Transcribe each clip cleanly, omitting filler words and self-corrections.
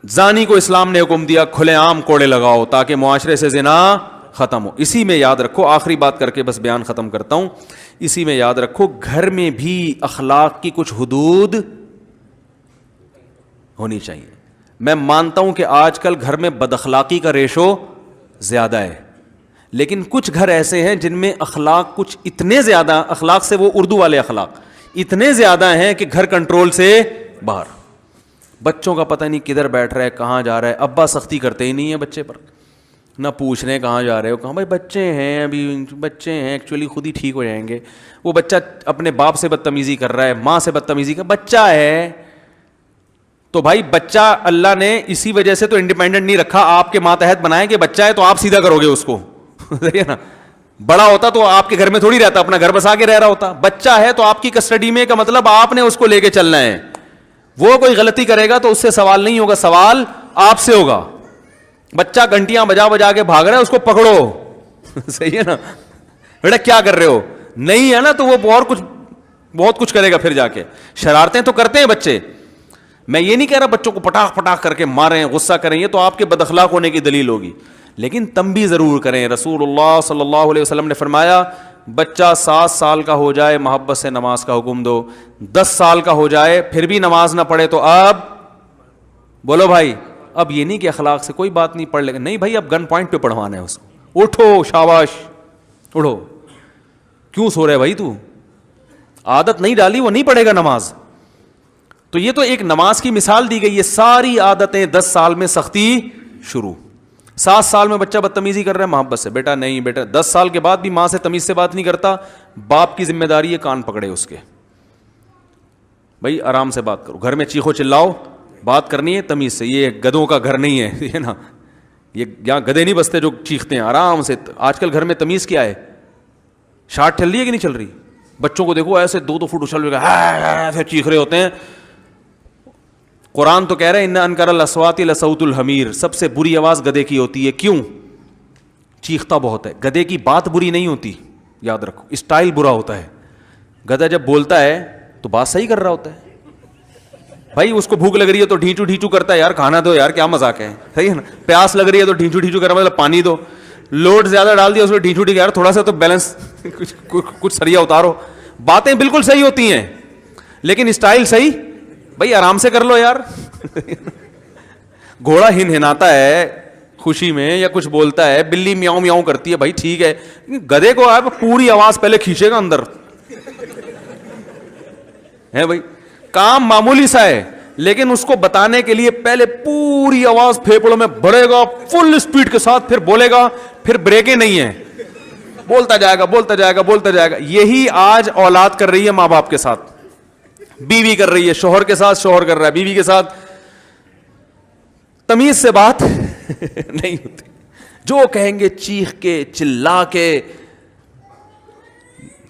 زانی کو اسلام نے حکم دیا کھلے عام کوڑے لگاؤ تاکہ معاشرے سے زنا ختم ہو. اسی میں یاد رکھو, آخری بات کر کے بس بیان ختم کرتا ہوں, اسی میں یاد رکھو گھر میں بھی اخلاق کی کچھ حدود ہونی چاہیے. میں مانتا ہوں کہ آج کل گھر میں بد اخلاقی کا ریشو زیادہ ہے, لیکن کچھ گھر ایسے ہیں جن میں اخلاق کچھ اتنے زیادہ, اخلاق سے وہ اردو والے اخلاق اتنے زیادہ ہیں کہ گھر کنٹرول سے باہر. بچوں کا پتہ نہیں کدھر بیٹھ رہا ہے, کہاں جا رہا ہے, ابا سختی کرتے ہی نہیں ہے بچے پر, نہ پوچھ رہے ہیں کہاں جا رہے ہو, کہاں, بھائی بچے ہیں, ابھی بچے ہیں, ایکچولی خود ہی ٹھیک ہو جائیں گے. وہ بچہ اپنے باپ سے بدتمیزی کر رہا ہے, ماں سے بدتمیزی کر, بچہ ہے تو بھائی بچہ اللہ نے اسی وجہ سے تو انڈیپینڈنٹ نہیں رکھا, آپ کے ماتحت بنائے کہ بچہ ہے تو آپ سیدھا کرو گے اس کو, صحیح ہے نا. بڑا ہوتا تو آپ کے گھر میں تھوڑی رہتا, اپنا گھر بسا کے رہ رہا ہوتا. بچہ ہے تو آپ کی کسٹڈی میں کا مطلب آپ نے اس کو لے کے چلنا ہے. وہ کوئی غلطی کرے گا تو اس سے سوال نہیں ہوگا, سوال آپ سے ہوگا. بچہ گھنٹیاں بجا بجا کے بھاگ رہا ہے, اس کو پکڑو, صحیح ہے نا, بیٹا کیا کر رہے ہو, نہیں ہے نا تو وہ بہت کچھ کرے گا پھر جا کے. شرارتیں تو کرتے ہیں بچے, میں یہ نہیں کہہ رہا بچوں کو پٹاخ پٹاخ کر کے ماریں, غصہ کریں, یہ تو آپ کے بد اخلاق ہونے کی دلیل ہوگی, لیکن تنبیہ ضرور کریں. رسول اللہ صلی اللہ علیہ وسلم نے فرمایا بچہ 7 سال کا ہو جائے محبت سے نماز کا حکم دو, 10 سال کا ہو جائے پھر بھی نماز نہ پڑھے تو اب بولو بھائی, اب یہ نہیں کہ اخلاق سے کوئی بات نہیں, پڑھ لے گا, نہیں بھائی اب گن پوائنٹ پہ پڑھوانا ہے اس کو, اٹھو شاباش اٹھو, کیوں سو رہے بھائی, تو عادت نہیں ڈالی وہ نہیں پڑھے گا نماز. تو یہ تو ایک نماز کی مثال دی گئی, یہ ساری عادتیں 10 سال میں سختی شروع. 7 سال میں بچہ بدتمیزی کر رہا ہے محبت سے, بیٹا نہیں, بیٹا 10 سال کے بعد بھی ماں سے تمیز سے بات نہیں کرتا, باپ کی ذمہ داری ہے کان پکڑے اس کے, بھائی آرام سے بات کرو, گھر میں چیخو چلاؤ, بات کرنی ہے تمیز سے, یہ گدھوں کا گھر نہیں ہے, یہ نا, یہ یہاں گدھے نہیں بستے جو چیختے ہیں, آرام سے. آج کل گھر میں تمیز کیا ہے, شاٹ چل رہی ہے کہ نہیں چل رہی, بچوں کو دیکھو ایسے 2 فٹ اچھل ایسے چیخ رہے ہوتے ہیں. قرآن تو کہہ رہے ہیں ان انکر الاصوات لصوت الحمیر, سب سے بری آواز گدھے کی ہوتی ہے. کیوں؟ چیختا بہت ہے. گدھے کی بات بری نہیں ہوتی, یاد رکھو, اسٹائل برا ہوتا ہے. گدھا جب بولتا ہے تو بات صحیح کر رہا ہوتا ہے. بھائی اس کو بھوک لگ رہی ہے تو ڈھینچو ڈھینچو کرتا ہے, یار کھانا دو یار, کیا مذاق ہے, صحیح ہے نا. پیاس لگ رہی ہے تو ڈھینچو ڈھینچو کر رہا ہے, مطلب پانی دو. لوڈ زیادہ ڈال دیا اس میں ڈھینچو ڈھینچو, یار تھوڑا سا تو بیلنس کچھ سریا اتارو. باتیں بالکل صحیح ہوتی ہیں لیکن اسٹائل صحیح, بھائی آرام سے کر لو یار. گھوڑا ہنہناتا ہے خوشی میں یا کچھ بولتا ہے, بلی میاؤں میاؤں کرتی ہے, بھائی ٹھیک ہے. گدھے کو آپ پوری آواز پہلے کھینچے گا اندر ہے, بھائی کام معمولی سا ہے لیکن اس کو بتانے کے لیے پہلے پوری آواز پھیپڑوں میں بڑھے گا فل اسپیڈ کے ساتھ, پھر بولے گا, پھر بریکیں نہیں ہیں, بولتا جائے گا بولتا جائے گا بولتا جائے گا. یہی آج اولاد کر رہی ہے ماں باپ کے ساتھ, بیوی کر رہی ہے شوہر کے ساتھ, شوہر کر رہا ہے بیوی کے ساتھ. تمیز سے بات نہیں ہوتی, جو کہیں گے چیخ کے چلا کے.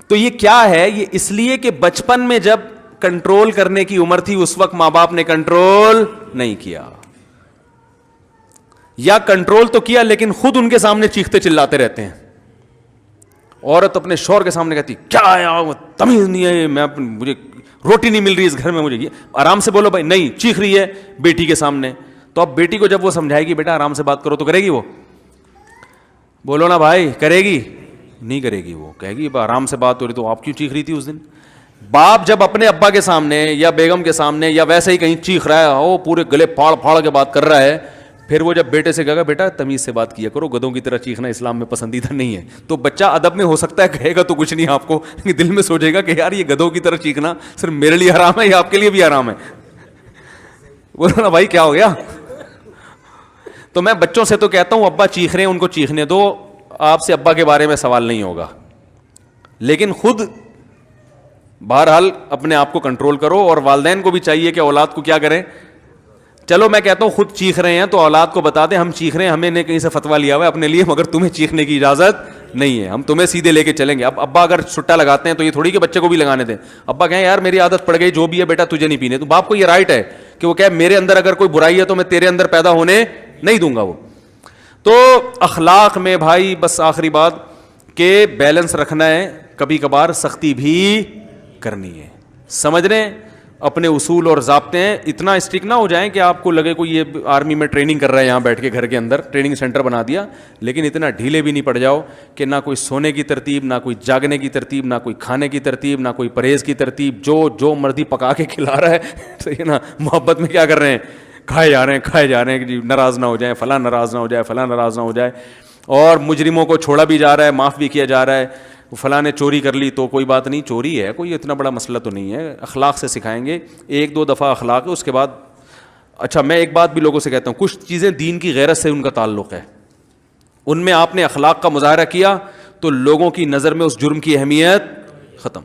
تو یہ کیا ہے, یہ اس لیے کہ بچپن میں جب کنٹرول کرنے کی عمر تھی اس وقت ماں باپ نے کنٹرول نہیں کیا, یا کنٹرول تو کیا لیکن خود ان کے سامنے چیختے چلاتے رہتے ہیں. عورت اپنے شوہر کے سامنے کہتی کیا ہے, تمیز نہیں ہے, میں مجھے روٹی نہیں مل رہی اس گھر میں, مجھے آرام سے بولو. بھائی نہیں, چیخ رہی ہے بیٹی کے سامنے, تو اب بیٹی کو جب وہ سمجھائے گی بیٹا آرام سے بات کرو تو کرے گی, وہ بولو نا بھائی, کرے گی نہیں کرے گی, وہ کہے گی آرام سے بات ہو رہی تو آپ کیوں چیخ رہی تھی اس دن. باپ جب اپنے ابا کے سامنے یا بیگم کے سامنے یا ویسے ہی کہیں چیخ رہا ہے, وہ پورے گلے پھاڑ پھاڑ کے بات کر رہا ہے, پھر وہ جب بیٹے سے کہے گا بیٹا تمیز سے بات کیا کرو, گدھوں کی طرح چیخنا اسلام میں پسندیدہ نہیں ہے, تو بچہ ادب میں ہو سکتا ہے کہے گا تو کچھ نہیں آپ کو, دل میں سوچے گا کہ یار یہ گدھوں کی طرح چیخنا صرف میرے لیے حرام ہے یا آپ کے لیے بھی حرام ہے. بولو نا بھائی کیا ہو گیا. تو میں بچوں سے تو کہتا ہوں ابا چیخ رہے ہیں ان کو چیخنے دو, آپ سے ابا کے بارے میں سوال نہیں ہوگا, لیکن خود بہرحال اپنے آپ کو کنٹرول کرو. اور والدین کو بھی چاہیے کہ اولاد کو کیا کریں, چلو میں کہتا ہوں خود چیخ رہے ہیں تو اولاد کو بتا دیں ہم چیخ رہے ہیں, ہمیں نے کہیں سے فتویٰ لیا ہوا ہے اپنے لیے, مگر تمہیں چیخنے کی اجازت نہیں ہے, ہم تمہیں سیدھے لے کے چلیں گے. اب ابا اگر چھٹا لگاتے ہیں تو یہ تھوڑی کہ بچے کو بھی لگانے دیں. ابا کہیں یار میری عادت پڑ گئی, جو بھی ہے بیٹا تجھے نہیں پینے, تو باپ کو یہ رائٹ ہے کہ وہ کہ میرے اندر اگر کوئی برائی ہے تو میں تیرے اندر پیدا ہونے نہیں دوں گا. وہ تو اخلاق میں بھائی بس آخری بات کہ بیلنس رکھنا ہے, کبھی کبھار سختی بھی کرنی ہے, سمجھ رہے ہیں. اپنے اصول اور ضابطے ہیں اتنا اسٹرک نہ ہو جائیں کہ آپ کو لگے کوئی یہ آرمی میں ٹریننگ کر رہا ہے یہاں بیٹھ کے گھر کے اندر ٹریننگ سینٹر بنا دیا, لیکن اتنا ڈھیلے بھی نہیں پڑ جاؤ کہ نہ کوئی سونے کی ترتیب, نہ کوئی جاگنے کی ترتیب, نہ کوئی کھانے کی ترتیب, نہ کوئی پرہیز کی ترتیب, جو مرضی پکا کے کھلا رہا ہے صحیح ہے نا, محبت میں کیا کر رہے ہیں, کھائے جا رہے ہیں کہ جی ناراض نہ ہو جائیں, فلاں ناراض نہ ہو جائے, فلاں ناراض نہ ہو جائے, اور مجرموں کو چھوڑا بھی جا رہا ہے, معاف بھی کیا جا رہا ہے. فلاں نے چوری کر لی تو کوئی بات نہیں, چوری ہے کوئی اتنا بڑا مسئلہ تو نہیں ہے, اخلاق سے سکھائیں گے, ایک دو دفعہ اخلاق ہے اس کے بعد. اچھا میں ایک بات بھی لوگوں سے کہتا ہوں, کچھ چیزیں دین کی غیرت سے ان کا تعلق ہے, ان میں آپ نے اخلاق کا مظاہرہ کیا تو لوگوں کی نظر میں اس جرم کی اہمیت ختم.